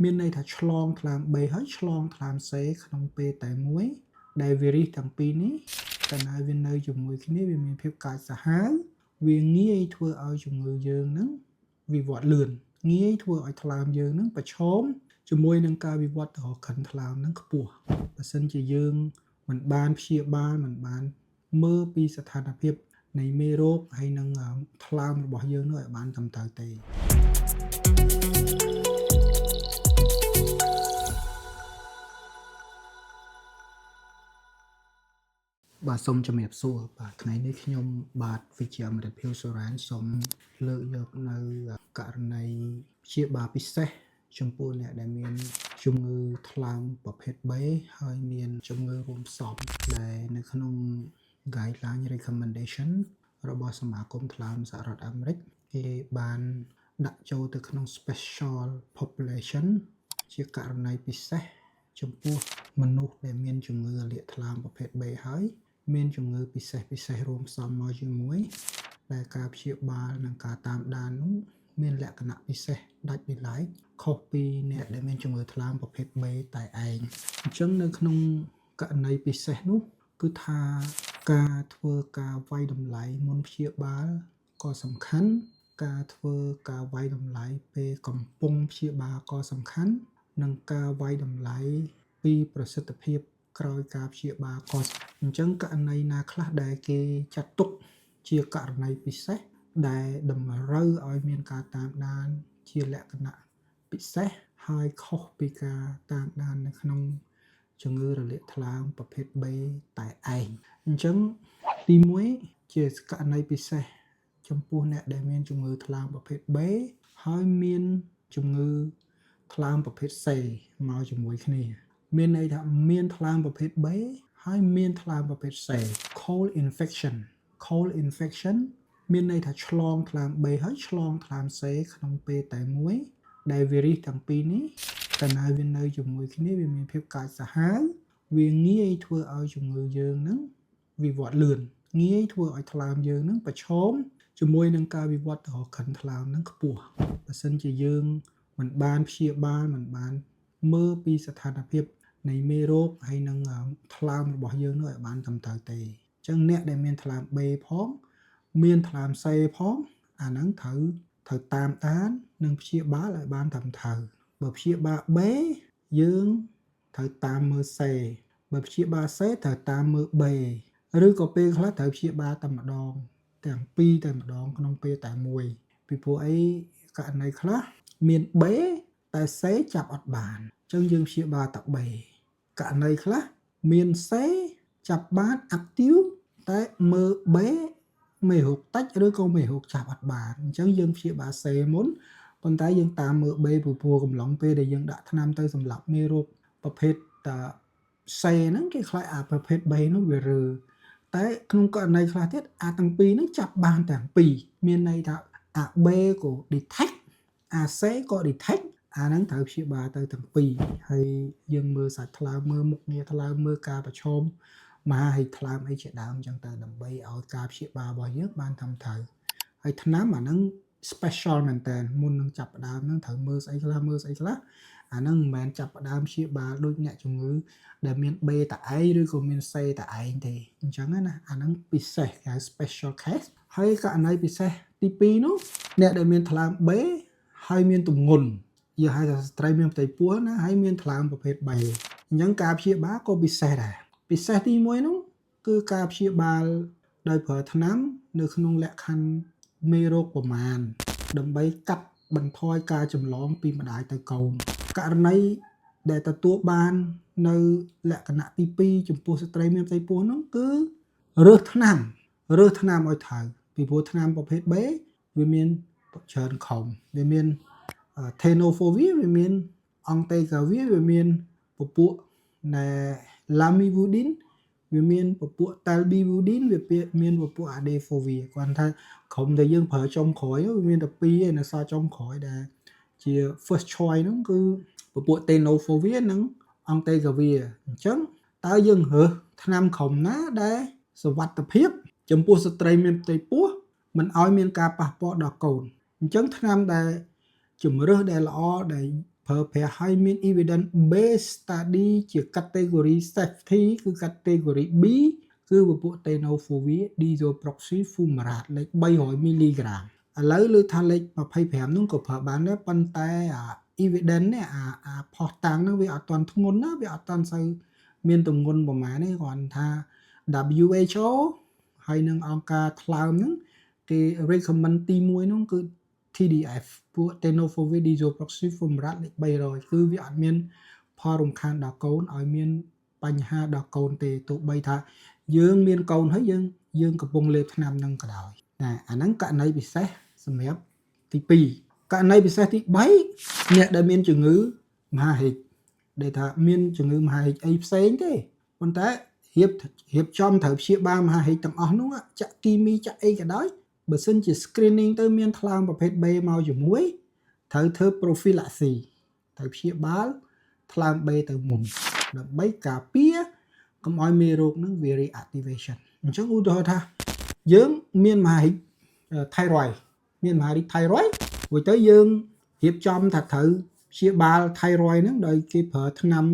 មានន័យថាឆ្លងថ្លើម B ហើយឆ្លងថ្លើម C ក្នុងពេលតែមួយដែលវីរុសទាំងពីរនេះកាលណាវានៅជាមួយគ្នាវាមានភាពកាចសាហាវវាងាយធ្វើឲ្យជំងឺយើងនឹងវិវត្តលឿនងាយធ្វើឲ្យថ្លើមយើងនឹងប្រឈមជាមួយនឹងការវិវត្តទៅរកក្រិនថ្លើមនឹងខ្ពស់បើសិនជាយើងមិនបានព្យាបាលមិនបានមើលពីស្ថានភាពនៃមេរោគហើយនឹងថ្លើមរបស់យើងនោះឲ្យបានត្រឹមត្រូវទេបាទសូមជំរាបសួរបាទថ្ងៃនេះខ្ញុំបាទវិជ្ជាមរិទ្ធ Phiêu Soran សូមលើកយកនៅករណីព្យាបាលពិសេសចំពោះអ្នកដែលមានជំងឺថ្លើមប្រភេទ B ហើយមានជំងឺរួមផ្សំដែលនៅក្នុង guideline recommendation របស់សមាគមថ្លើមសហរដ្ឋអាមេរិកគេបានដាក់ចូលទៅក្នុង special population ជាករណីពិសេសចំពោះមនុស្សដែលមានជំងឺលាកថ្លើមប្រភេទ B ហើយមានជំងឺពិសេសរួមផ្សំមកជាមួយដែលការព្យាបាលនិងការតាមដាននោះមានលក្ខណៈពិសេសដាច់ដោយឡែកខុសពីអ្នកដែលមានជំងឺថ្លើមប្រភេទ B តែឯងអញ្ចឹងនៅក្នុងករណីពិសេសនោះគឺថាការធ្វើការវាយតម្លៃមុនព្យាបាលក៏សំខាន់ការធ្វើការវាយតម្លៃពេលកំពុងព្យាបាលក៏សំខាន់និងការវាយតម្លៃពីប្រសិទ្ធភាពក្រោយការព្យាបាលក៏អញ្ចឹងករណីណាខ្លះដែលគេចាត់ទុកជាករណីពិសេសដែលតម្រូវឲ្យមានការតាមដានជាលក្ខណៈពិសេសហើយខុសពីការតាមដាននៅក្នុងជំងឺរលាកថ្លើមប្រភេទ B តែឯងអញ្ចឹងទី1ជាករណីពិសេសចំពោះអ្នកដែលមានជំងឺថ្លើមប្រភេទ B ហើយមានជំងឺថ្លើមប្រភេទ C មកជាមួយគ្នាមានន័យថាមានថ្លើមប្រភេទ B ហើយមានថ្លើមប្រភេទ C cold infection មានន័យថាឆ្លងថ្លើម B ហើយឆ្លងថ្លើម C ក្នុងពេលតែមួយដែលវីរុសទាំងពីរនេះកាលណាវានៅជាមួយគ្នាវាមានភាពកាចសាហាវវាងាយធ្វើឲ្យជំងឺយើងនឹងវិវត្តលឿនងាយធ្វើឲ្យថ្លើមយើងនឹងប្រឈមជាមួយនឹងការវិវត្តទៅរកក្រិនថ្លើមនឹងខ្ពស់បើសិនជាយើងមិនបានព្យាបាលមិនបានមើលពីស្ថានភាពនៃមេរោគហើយនឹងថ្លើមរបស់យើងនោះឲ្យបានត្រឹមត្រូវទេអញ្ចឹងអ្នកដែលមានថ្លើម B ផងមានថ្លើម C ផងអាហ្នឹងត្រូវតាមដាននិងព្យាបាលឲ្យបានត្រឹមត្រូវបើព្យាបាល B យើងត្រូវតាមមើល C បើព្យាបាល C ត្រូវតាមមើល B ឬក៏ពេលខ្លះត្រូវព្យាបាលតែម្ដងទាំងពីរតែម្ដងក្នុងពេលតែមួយពីព្រោះអីករណីខ្លះមាន B តែ C ចាប់អត់បានអញ្ចឹងយើងព្យាបាលតែ B ករណីខ្លះមាន C ចាប់បាន active តែមើល B មេរោគតិចឬក៏មេរោគចាប់អត់បានអញ្ចឹងយើងព្យាបាល C មុនប៉ុន្តែយើងតាមមើល B ព្រោះកំឡុងពេលដែលយើងដាក់ថ្នាំទៅសម្រាប់មេរោគប្រភេទC ហ្នឹងគេខ្លាចអាប្រភេទ B នោះវារើតែក្នុងករណីខ្លះទៀតអាទាំងពីរហ្នឹងចាប់បានទាំងពីរមានន័យថាអា B ក៏ detect អា C ក៏ detect អាហ្នឹងត្រូវព្យាបាលទៅទាំងពីរហើយយើងមើលសាច់ថ្លើមមើលមុខងារថ្លើមមើលការប្រឈមមហាហិថ្លើមអីជាដើមអញ្ចឹងទៅដើម្បីឲ្យការព្យាបាលរបស់យើងបានត្រឹមត្រូវហើយថ្នាំអាហ្នឹង special មែនតើមុននឹងចាប់ផ្ដើមហ្នឹងត្រូវមើលស្អីខ្លះអាហ្នឹងមិនមែនចាប់ផ្ដើមព្យាបាលដូចអ្នកជំងឺដែលមាន B តែឯងឬក៏មាន C តែឯងទេអញ្ចឹងណាអាហ្នឹងពិសេសគេហៅ special case ហើយករណីពិសេសទី2នោះអ្នកដែលមានថ្លើម B ហើយមានទម្ងន់យើងហៅថាស្ត្រីមានផ្ទៃពោះណាហើយមានថ្លើមប្រភេទ B អញ្ចឹងការព្យាបាលក៏ពិសេសដែរពិសេសទី1នោះគឺការព្យាបាលដោយប្រើថ្នាំនៅក្នុងលក្ខខណ្ឌមេរោគប្រមាណដើម្បីកាត់បន្ថយការចម្លងពីម្ដាយទៅកូនករណីដែលទទួលបាននៅលក្ខណៈទី2ចំពោះស្ត្រីមានផ្ទៃពោះនោះគឺរើសថ្នាំឲ្យត្រូវពីព្រោះថ្នាំប្រភេទ B វាមានច្រើនខុំវាមានtenofovir វាមាន entecavir វាមានពពួកlamivudine វាមានពពួក talbivudine វាមានពពួក adefovir គាត់ថាក្រុមដែលយើងប្រើចុងក្រោយវាមានតែ2ឯនៅសល់ចុងក្រោយដែលជា first choice ហ្នឹងគឺពពួក tenofovir និង entecavir អញ្ចឹងតើយើងរើសថ្នាំក្រុមណាដែលសុវត្ថិភាពចំពោះស្ត្រីមានផ្ទៃពោះមិនឲ្យមានការប៉ះពាល់ដល់កូនអញ្ចឹងថ្នាំដែលជំរើសដែលល្អដែល ប្រើប្រាស់ឲ្យមាន evidence based study ជា category safety គឺ category B គឺពពួក tenofovir disoproxil fumarate លេខ300 mg ឥឡូវលើថាលេខ25នោះក៏ប្រើបានដែរប៉ុន្តែevidence នេះផុសតាំងហ្នឹងវាអត់ទាន់ធ្ងន់ណាវាអត់ទាន់សូវមានទម្ងន់ប្រហែលទេគ្រាន់ថា WHO ហើយនឹងអង្គការថ្លើមហ្នឹងគេ recommend ទី1ហ្នឹងគឺ TDF ពួក tenofovir disoproxil fumarate លេខ300គឺវាអត់មានផលរំខានដល់កូនឲ្យមានបញ្ហាដល់កូនទេទោះបីថាយើងមានកូនហើយយើងកំពុងលេបថ្នាំហ្នឹងក៏ដោយណាអាហ្នឹងករណីពិសេសសម្រាប់ទី2ករណីពិសេសទី3អ្នកដែលមានជំងឺមហាហិចដែលថាមានជំងឺមហាហិចអីផ្សេងទេប៉ុន្តែរៀបចំត្រូវព្យាបាលមហាហិចទាំងអស់នោះចាក់គីមីចាក់អីក៏ដោយបើសិនជា screening ទៅមានថ្លើមប្រភេទ B មកជាមួយត្រូវធ្វើ prophylaxis ត្រូវព្យាបាលថ្លើម B ទៅមុនដើម្បីការពារកុំឲ្យមេរោគនឹងវា reactivation អញ្ចឹងឧទាហរណ៍ថាយើងមានមហាហិច thyroid មានមហាហិច thyroid រួចទៅយើងរៀបចំថាត្រូវព្យាបាល thyroid ហ្នឹងដោយគេប្រើថ្នាំ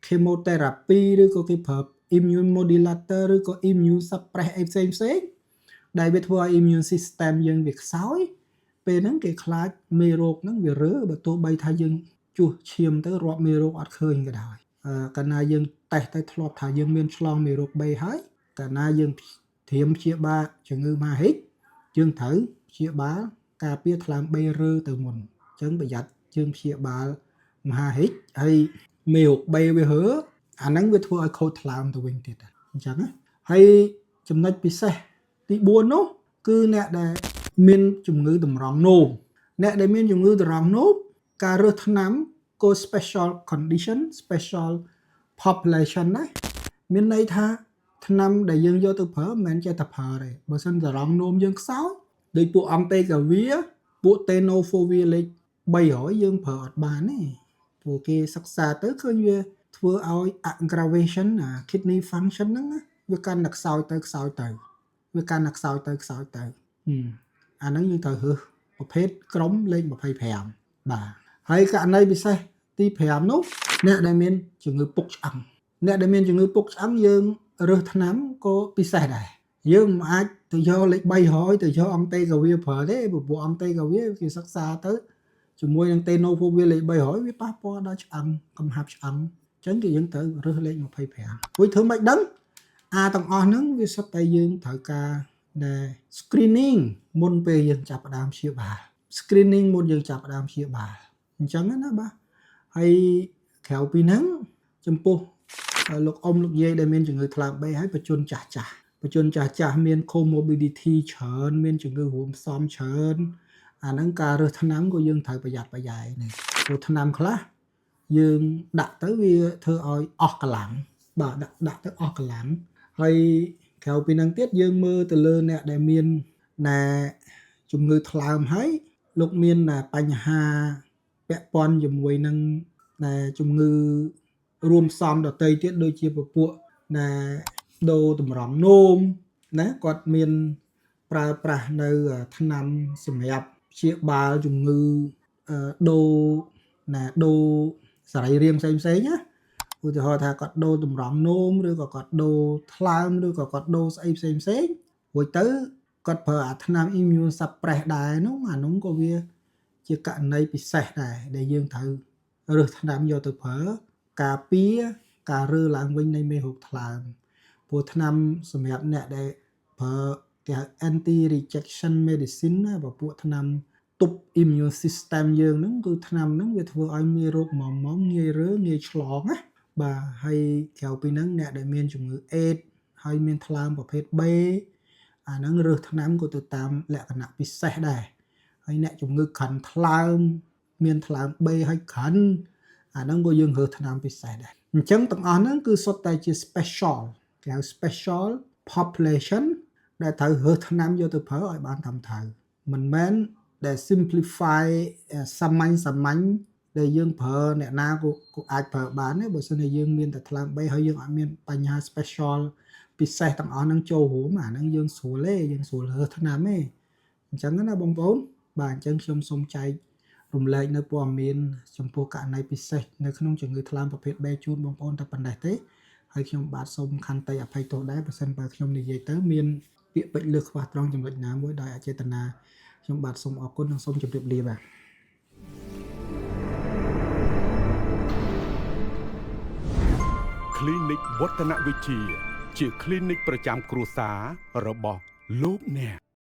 chemotherapy ឬក៏គេប្រើ immune modulator ឬក៏ immune suppress អីផ្សេងដែលវាធ្វើឲ្យ immune system យើងវាខ្សោយពេលហ្នឹងគេខ្លាចមេរោគហ្នឹងវារើបើទោះបីថាយើងជួសឈាមទៅរាប់មេរោគអត់ឃើញក៏ដោយកាលណាយើងតេស្តទៅធ្លាប់ថាយើងមានឆ្លងមេរោគ B ហើយកាលណាយើងត្រៀមព្យាបាលជំងឺមហាហិចយើងត្រូវព្យាបាលការពារថ្លើម B រើទៅមុនអញ្ចឹងប្រយ័ត្នយើងព្យាបាលមហាហិចហើយមេរោគ B វារើអាហ្នឹងវាធ្វើឲ្យខូចថ្លើមទៅវិញទៀតអញ្ចឹងណាហើយចំណុចពិសេសទី4នោះគឺអ្នកដែលមានជំងឺតម្រង់នោមអ្នកដែលមានជំងឺតម្រង់នោមការរើសថ្នាំក៏ special condition special population ណាមានន័យថាថ្នាំដែលយើងយកទៅប្រើមិនមែនចេះតែប្រើទេបើសិនតម្រង់នោមយើងខ្សោយដោយពួក Entecavir ពួក tenofovir លេខ300យើងប្រើអត់បានទេព្រោះគេសិក្សាទៅឃើញវាធ្វើឲ្យ aggravation kidney function ហ្នឹងវាកាន់តែខ្សោយទៅវាកាន់តែខ្សោយទៅអាហ្នឹងយើងត្រូវរើសប្រភេទក្រុមលេខ25បាទហើយករណីពិសេសទី5នោះអ្នកដែលមានជំងឺពុកឆ្អឹងអ្នកដែលមានជំងឺពុកឆ្អឹងយើងរើសថ្នាំក៏ពិសេសដែរយើងមិនអាចទៅយកលេខ300ទៅយក Entecavir ប្រើទេព្រោះពួក Entecavir គេសិក្សាទៅជាមួយនឹង tenofovir លេខ300វាប៉ះពាល់ដល់ឆ្អឹងកំហាប់ឆ្អឹងអញ្ចឹងគឺយើងត្រូវរើសលេខ25រួចធ្វើម៉េចដឹងទាំងអស់ហ្នឹងវាសុទ្ធតែយើងត្រូវការដែល screening មុនពេលយើងចាប់ផ្ដើមព្យាបាល screening មុនយើងចាប់ផ្ដើមព្យាបាលអញ្ចឹងណាបាទហើយក្រៅពីហ្នឹងចំពោះលោកអ៊ំលោកយាយដែលមានជំងឺថ្លើម B ហើយបញ្ជនចាស់មាន comorbidity ច្រើនមានជំងឺរួមផ្សំច្រើនអាហ្នឹងការរើសថ្នាំក៏យើងត្រូវប្រយ័ត្នប្រយែងដែរព្រោះថ្នាំខ្លះយើងដាក់ទៅវាធ្វើឲ្យអស់កម្លាំងបាទដាក់ទៅអស់កម្លាំងហើយក្រៅពីហ្នឹងទៀតយើងមើលទៅលើអ្នកដែលមានជំងឺថ្លើមហើយលោកមានបញ្ហាពាក់ព័ន្ធជាមួយនឹងជំងឺរួមផ្សំដទៃទៀតដូចជាពពួកដូរតម្រង់នោមណាគាត់មានប្រើប្រាស់នៅថ្នាំសម្រាប់ព្យាបាលជំងឺដូរសរីរាង្គផ្សេងណាឧទាហរណ៍ថាគាត់ដូរតម្រង់នោមឬក៏គាត់ដូរថ្លើមឬក៏គាត់ដូរស្អីផ្សេងរួចទៅគាត់ប្រើថ្នាំ immune suppress ដែរនោះអានោះក៏វាជាករណីពិសេសដែរដែលយើងត្រូវរើសថ្នាំយកទៅប្រើការពារការរើឡើងវិញនៃមេរោគថ្លើមព្រោះថ្នាំសម្រាប់អ្នកដែលប្រើគេហៅ anti rejection medicine ណាបើពួកថ្នាំទប់ immune system យើងហ្នឹងគឺថ្នាំហ្នឹងវាធ្វើឲ្យមេរោគងាយរើងាយឆ្លងណាបាទហើយក្រៅពីហ្នឹងអ្នកដែលមានជំងឺអេដហើយមានថ្លើមប្រភេទ B អាហ្នឹងរើសថ្នាំក៏ទៅតាមលក្ខណៈពិសេសដែរហើយអ្នកជំងឺក្រិនថ្លើមមានថ្លើម B ហើយក្រិនអាហ្នឹងក៏យើងរើសថ្នាំពិសេសដែរអញ្ចឹងទាំងអស់ហ្នឹងគឺសុទ្ធតែជា special គេហៅ special population ដែលត្រូវរើសថ្នាំយកទៅប្រើឲ្យបានត្រឹមត្រូវមិនមែនដែល simplify សាមញ្ញដែលយើងប្រើអ្នកណាក៏អាចប្រើបានដែរបើសិនជាយើងមានតែថ្លើម B ហើយយើងអត់មានបញ្ហា special ពិសេសទាំងអស់ហ្នឹងចូលរួមអាហ្នឹងយើងស្រួលទេយើងស្រួលរើសថ្នាំទេអញ្ចឹងណាបងប្អូនបាទអញ្ចឹងខ្ញុំសូមចែករ រំលែកនៅព័ត៌មានចំពោះករណីពិសេសនៅក្នុងជំងឺថ្លើមប្រភេទ B ជូនបងប្អូនតែប៉ុណ្ណេះទេហើយខ្ញុំបាទសូមខន្តីអភ័យទោសដែរបើសិនបើខ្ញុំនិយាយទៅមានពាក្យពេចន៍លើសខ្វះត្រង់ចំណុចណាមួយដោយអចេតនាខ្ញុំបាទសូមអរគុណនិងសូមជម្រាបលាបាទ Clinic វឌ្ឍនវិទ្យាជា clinic ប្រចាំគ្រួសាររបស់លោកអ្នក